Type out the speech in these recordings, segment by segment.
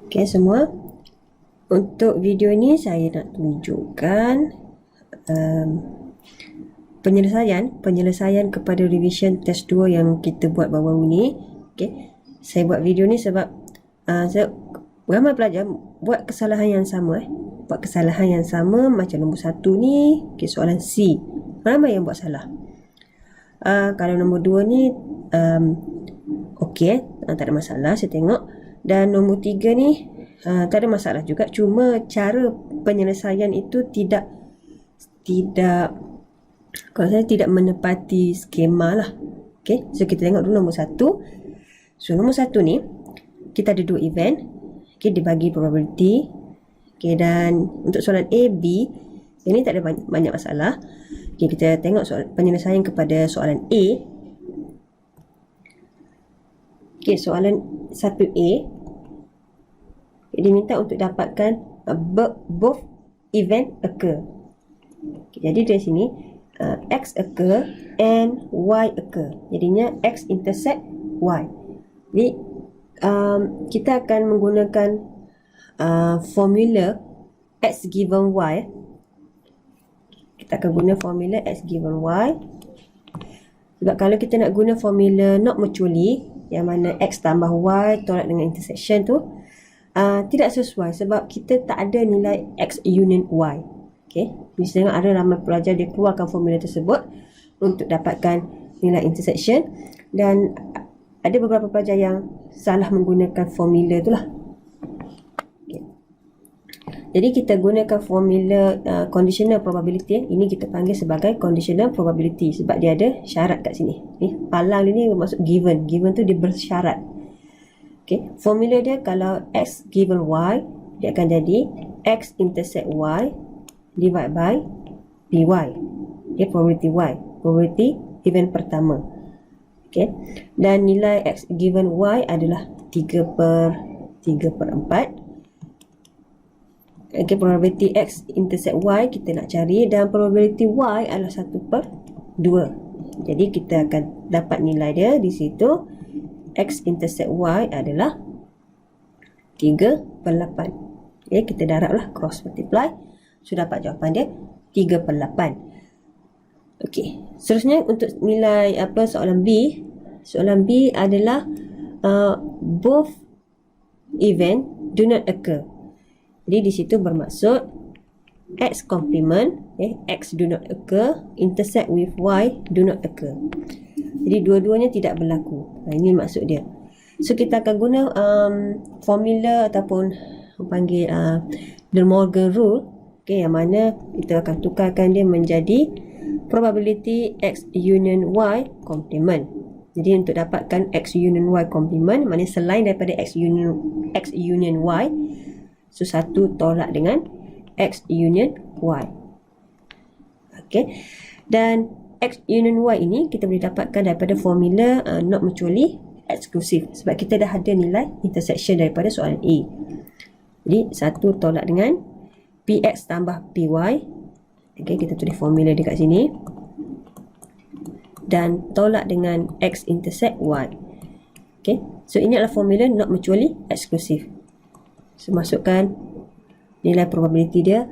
Okay, semua. Untuk video ni saya nak tunjukkan penyelesaian kepada revision test 2 yang kita buat baru-baru ni. Okay. Saya buat video ni sebab ramai pelajar buat kesalahan yang sama. Buat kesalahan yang sama macam nombor 1 ni, okay, soalan C. Ramai yang buat salah. Kalau nombor 2 ni okey, tak ada masalah, saya tengok. Dan nombor 3 ni tak ada masalah juga, cuma cara penyelesaian itu tidak kalau saya tidak menepati skema lah. Okey, so kita tengok dulu nombor 1. So nombor 1 ni kita ada 2 event. Okey, dibagi probability. Okey, dan untuk soalan A, B ini tak ada banyak masalah. Okey, kita tengok penyelesaian kepada soalan A. Okey, soalan 1A, diminta untuk dapatkan both event occur. Okay, jadi dari sini X occur and Y occur. Jadinya X intersect Y. Jadi kita akan menggunakan formula X given Y. Kita akan guna formula X given Y. Sebab kalau kita nak guna formula not mutually, yang mana X tambah Y tolak dengan intersection tu, tidak sesuai sebab kita tak ada nilai X union Y. Okay, misalnya ada ramai pelajar dia keluarkan formula tersebut untuk dapatkan nilai intersection, dan ada beberapa pelajar yang salah menggunakan formula tu lah. Okay. Jadi kita gunakan formula conditional probability. Ini kita panggil sebagai conditional probability sebab dia ada syarat kat sini. Palang ni bermaksud given. Given tu dia bersyarat. Okay. Formula dia kalau X given Y, dia akan jadi X intersect Y divide by PY. Okay, probability Y. Probability event pertama. Okay. Dan nilai X given Y adalah 3/4. Okay, probability X intersect Y kita nak cari, dan probability Y adalah 1/2. Jadi kita akan dapat nilai dia di situ. X intersect Y adalah 3/8. Okay, kita darablah, cross multiply. Sudah dapat jawapan dia 3/8. Okey, seterusnya untuk nilai soalan B. Soalan B adalah both event do not occur. Jadi di situ bermaksud X complement, X do not occur, intersect with Y do not occur. Jadi dua-duanya tidak berlaku. Ini maksud dia. So kita akan guna formula ataupun panggil De Morgan rule. Okay, yang mana kita akan tukarkan dia menjadi probability X union Y complement. Jadi untuk dapatkan X union Y complement, maknanya selain daripada X union Y, so satu tolak dengan X union Y. Okay, dan X union Y ini kita boleh dapatkan daripada formula not mutually exclusive, sebab kita dah ada nilai intersection daripada soalan A. Jadi satu tolak dengan PX tambah PY. Okay, kita tulis formula dekat sini, dan tolak dengan X intersect Y. Okay, so ini adalah formula not mutually exclusive. So masukkan nilai probability dia.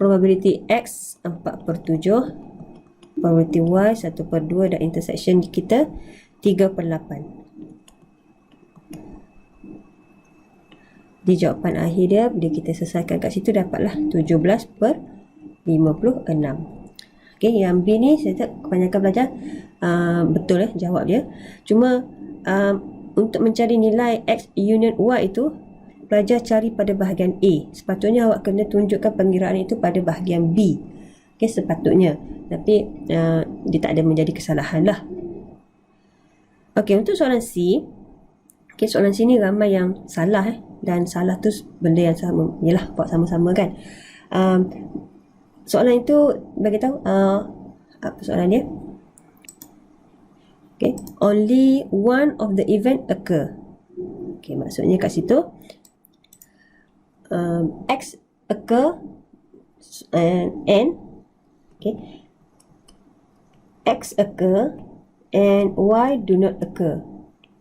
Probability X 4/7, probability Y 1/2, dan intersection kita 3/8. Di jawapan akhir dia, bila kita selesaikan kat situ, dapatlah 17/56. Okay, yang B ni saya tak kebanyakan belajar betul jawab dia. Cuma untuk mencari nilai X union Y itu, pelajar cari pada bahagian A. Sepatutnya awak kena tunjukkan pengiraan itu pada bahagian B. Okay, sepatutnya. Tapi dia tak ada menjadi kesalahan lah. Okay, untuk soalan C. Okay, soalan C ni ramai yang salah dan salah tu benda yang sama. Yalah, buat sama-sama kan. Soalan itu bagi tahu apa soalan dia? Okay, only one of the event occur. Okay, maksudnya kat situ X occur and okay, X occur and Y do not occur,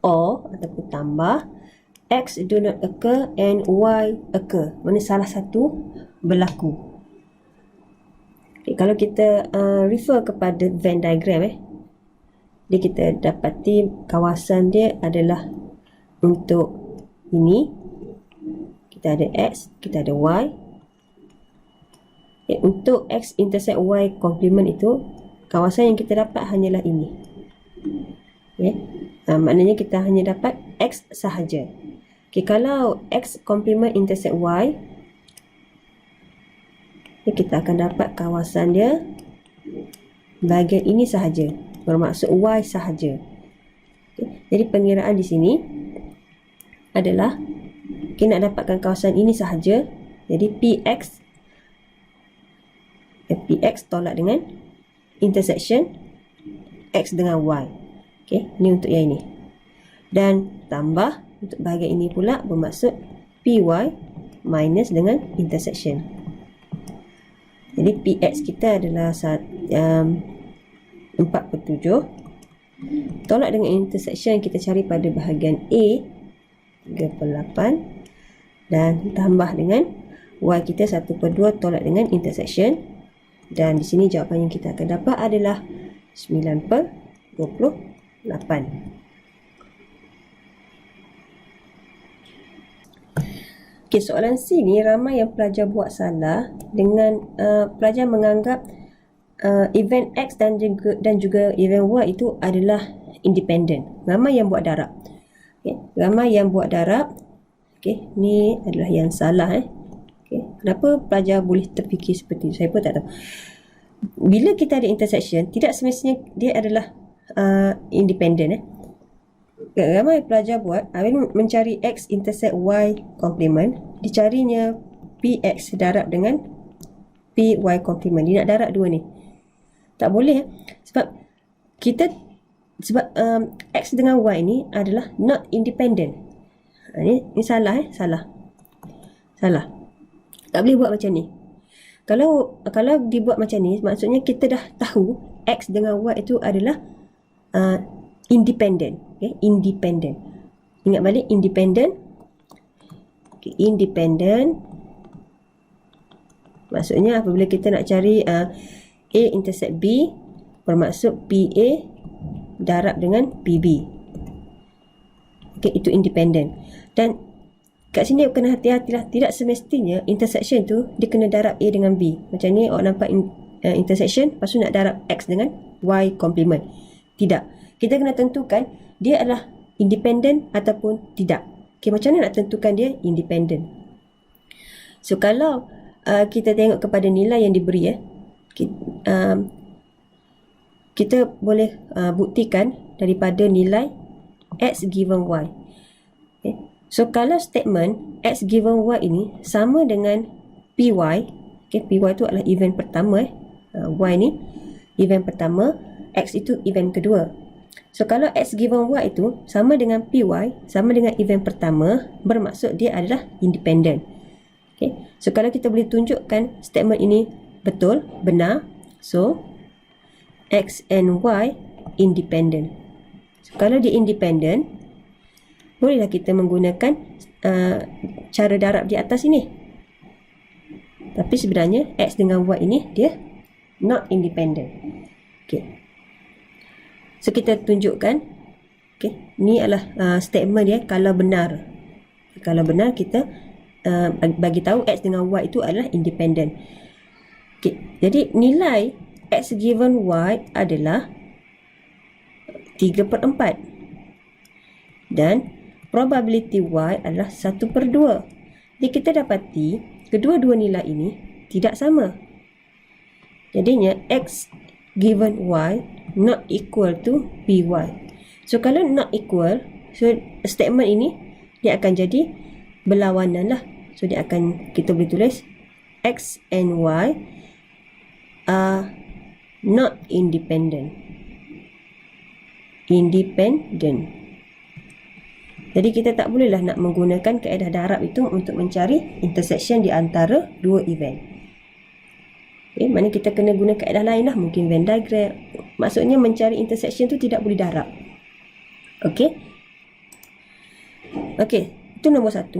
or ataupun tambah X do not occur and Y occur. Mana salah satu berlaku. Okay, kalau kita refer kepada Venn diagram dia kita dapati kawasan dia adalah untuk ini kita ada X, kita ada Y. Okay, untuk X intersect Y complement itu kawasan yang kita dapat hanyalah ini. Okay. Maknanya kita hanya dapat X sahaja. Okay, kalau X complement intersect Y, okay, kita akan dapat kawasan dia bahagian ini sahaja, bermaksud Y sahaja. Okay. Jadi pengiraan di sini adalah kita nak dapatkan kawasan ini sahaja. Jadi PX tolak dengan intersection X dengan Y. Okay, ini untuk yang ini. Dan tambah untuk bahagian ini pula bermaksud PY minus dengan intersection. Jadi PX kita adalah 4/7. Tolak dengan intersection kita cari pada bahagian A 3/8. Dan tambah dengan Y kita 1/2 tolak dengan intersection. Dan di sini jawapan yang kita akan dapat adalah 9/28. Okay, soalan C ni ramai yang pelajar buat salah dengan pelajar menganggap event X dan juga event Y itu adalah independent. Ramai yang buat darab. Okay, ramai yang buat darab. Okay, ni adalah yang salah. Okay, kenapa pelajar boleh terfikir seperti itu? Saya pun tak tahu. Bila kita ada intersection, tidak semestinya dia adalah independent. Ramai pelajar buat mencari X intersect Y complement, dicarinya PX darab dengan PY complement. Dia nak darab dua ni. Tak boleh sebab X dengan Y ni adalah not independent. Ini salah salah. Tak boleh buat macam ni. Kalau dibuat macam ni, maksudnya kita dah tahu X dengan Y itu adalah independent. Okay, independent. Ingat balik independent. Okay, independent. Maksudnya apabila kita nak cari A intersect B, bermaksud PA darab dengan PB. Okay, itu independent. Dan kat sini kena hati-hatilah, tidak semestinya intersection tu dia kena darab A dengan B. Macam ni awak nampak intersection, lepas tu nak darab X dengan Y complement. Tidak. Kita kena tentukan dia adalah independent ataupun tidak. Okay, macam mana nak tentukan dia independent? So kalau kita tengok kepada nilai yang diberi kita boleh buktikan daripada nilai X given Y. Okay. So kalau statement X given Y ini sama dengan PY, okay, PY itu adalah event pertama, Y ni event pertama, X itu event kedua. So kalau X given Y itu sama dengan PY, sama dengan event pertama, bermaksud dia adalah independent. Okay. So kalau kita boleh tunjukkan statement ini betul, benar, so X and Y independent. So kalau dia independent, bolehlah kita menggunakan cara darab di atas ini. Tapi sebenarnya X dengan Y ini dia not independent. Okay. So kita tunjukkan, okay, ni adalah statement dia kalau benar. Kalau benar kita bagi tahu X dengan Y itu adalah independent. Okay, jadi nilai X given Y adalah 3/4 dan probability Y adalah 1/2. Jadi kita dapati kedua-dua nilai ini tidak sama. Jadinya X given Y not equal to PY. So kalau not equal, so statement ini dia akan jadi berlawanan lah. So dia akan, kita boleh tulis X and Y are not independent. Jadi kita tak bolehlah nak menggunakan kaedah darab itu untuk mencari intersection di antara dua event. Okay, mana kita kena guna kaedah lain lah, mungkin Venn diagram. Maksudnya mencari intersection tu tidak boleh darab. Okey. Itu nombor 1.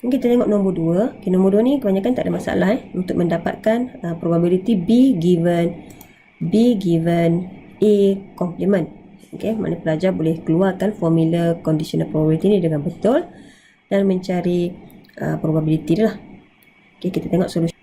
Kita tengok nombor 2. Okay, nombor 2 ni kebanyakan tak ada masalah untuk mendapatkan probability B given A complement. Okay, mana pelajar boleh keluarkan formula conditional probability ni dengan betul dan mencari probability dia lah. Okay, kita tengok solusi.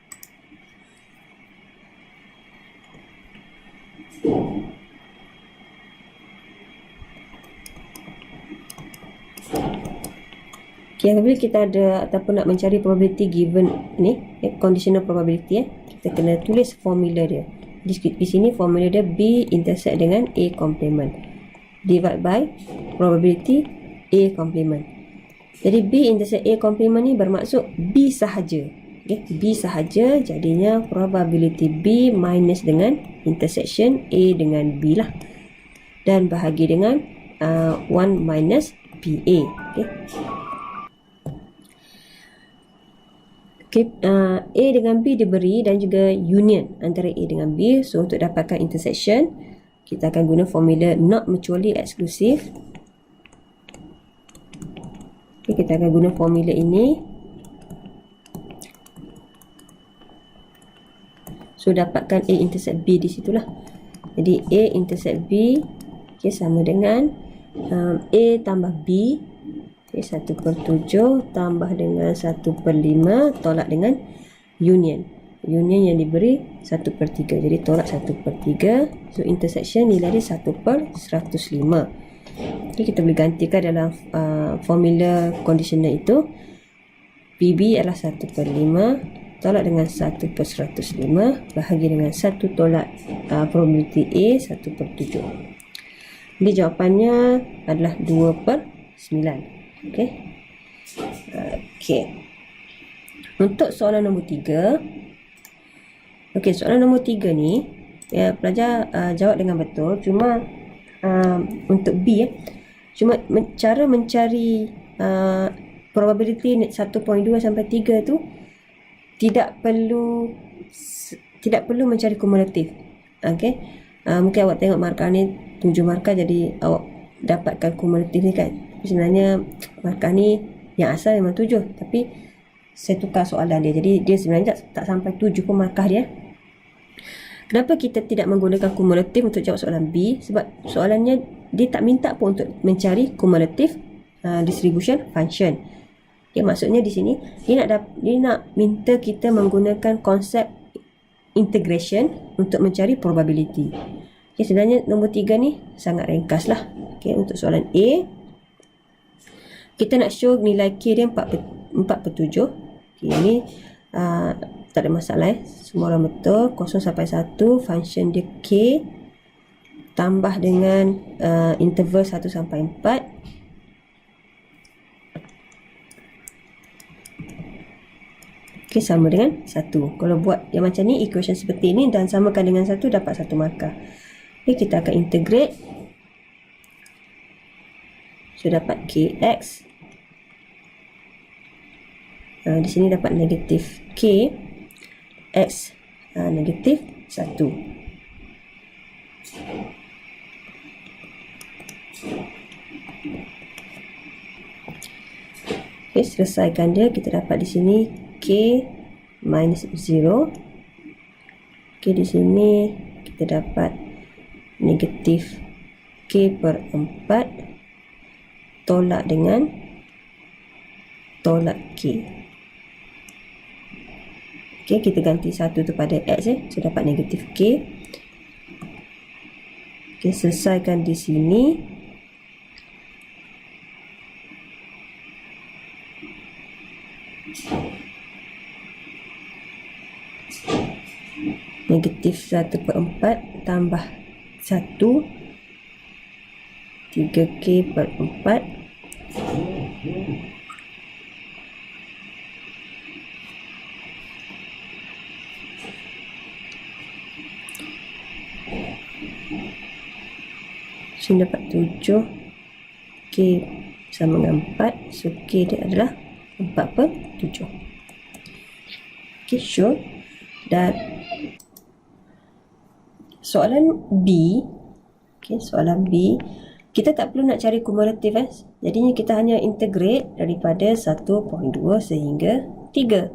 Okay, apabila kita ada ataupun nak mencari probability given ni, conditional probability, kita kena tulis formula dia. Di sini formula dia B intersect dengan A complement divide by probability A complement. Jadi B intersect A complement ni bermaksud B sahaja. Okay, B sahaja, jadinya probability B minus dengan intersection A dengan B lah. Dan bahagi dengan 1 minus BA. Okay. Okay, A dengan B diberi dan juga union antara A dengan B. So untuk dapatkan intersection, kita akan guna formula not mutually exclusive. Okay, kita akan guna formula ini. So dapatkan A intersect B di situlah. Jadi A intersect B, okay, sama dengan A tambah B. Okay, 1/7 tambah dengan 1/5 tolak dengan union. Union yang diberi 1/3. Jadi tolak 1/3. So intersection nilai dia 1/105. Okay, kita boleh gantikan dalam formula conditional itu. PB adalah 1/5 tolak dengan 1/105 bahagi dengan 1 tolak probability A 1/7. Jadi jawapannya adalah 2/9. Okey. Untuk soalan nombor 3. Okey, soalan nombor 3 ni pelajar jawab dengan betul. Cuma untuk B cuma cara mencari probability 1.2 sampai 3 tu tidak perlu mencari kumulatif. Okey. Mungkin awak tengok markah ni 7 markah, jadi awak dapatkan kumulatif ni kan. Sebenarnya markah ni yang asal memang 7, tapi saya tukar soalan dia, jadi dia sebenarnya tak sampai 7 pun markah dia. Kenapa kita tidak menggunakan kumulatif untuk jawab soalan B? Sebab soalannya dia tak minta pun untuk mencari kumulatif distribution function. Okay, maksudnya di sini dia nak minta kita menggunakan konsep integration untuk mencari probability. Okay, sebenarnya nombor 3 ni sangat ringkas lah. Okay, untuk soalan A, kita nak show nilai K dia 4/7. Okay, ini tak ada masalah semua orang betul. 0 sampai 1, function dia K tambah dengan interval 1 sampai 4. Okay, sama dengan 1. Kalau buat yang macam ni, equation seperti ini dan samakan dengan 1, dapat 1 markah. Okay, kita akan integrate. So dapat KX. Di sini dapat negatif K X negatif 1. Okay, selesaikan dia. Kita dapat di sini K minus 0. Okay, di sini kita dapat negatif K/4 tolak dengan tolak K. Okay, kita ganti 1 tu pada X so dapat negatif K. Okay, selesaikan di sini. Negatif 1/4 tambah 1 3K/4 sini dapat 7 K sama dengan 4. So K dia adalah 4/7. Okay, sure. Dan soalan B, okay, soalan B kita tak perlu nak cari kumulatif jadinya kita hanya integrate daripada 1.2 sehingga 3.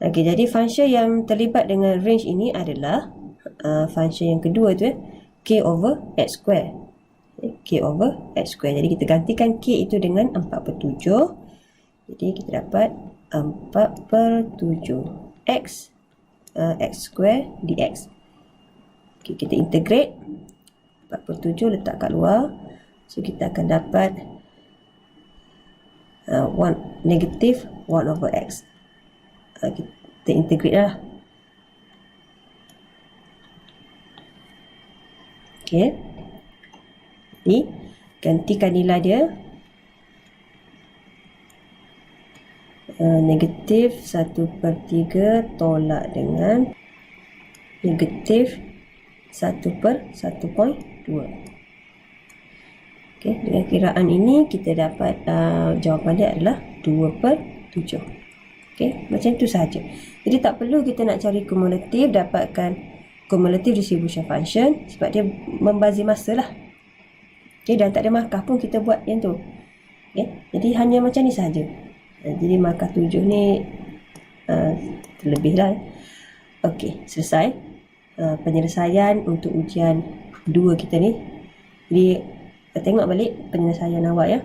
Okey, jadi function yang terlibat dengan range ini adalah function yang kedua tu k over x square. K over x square. Jadi kita gantikan k itu dengan 4/7. Jadi kita dapat 4/7 x square dx. Okay, kita integrate 4/7 letak kat luar. So kita akan dapat negative 1 over x. Kita integrate lah. Okay. Jadi gantikan nilai dia negatif 1/3 tolak dengan negatif 1/1.2. Okay, dengan kiraan ini kita dapat jawapan dia adalah 2/7. Okay, macam tu sahaja. Jadi tak perlu kita nak cari kumulatif, dapatkan kumulatif distribution function sebab dia membazir masa lah. Okay, dan tak ada markah pun kita buat yang tu. Okay, jadi hanya macam ni sahaja. Jadi markah 7 ni terlebih lah. Okay, selesai penyelesaian untuk ujian 2 kita ni. Jadi tengok balik penyelesaian awak ya.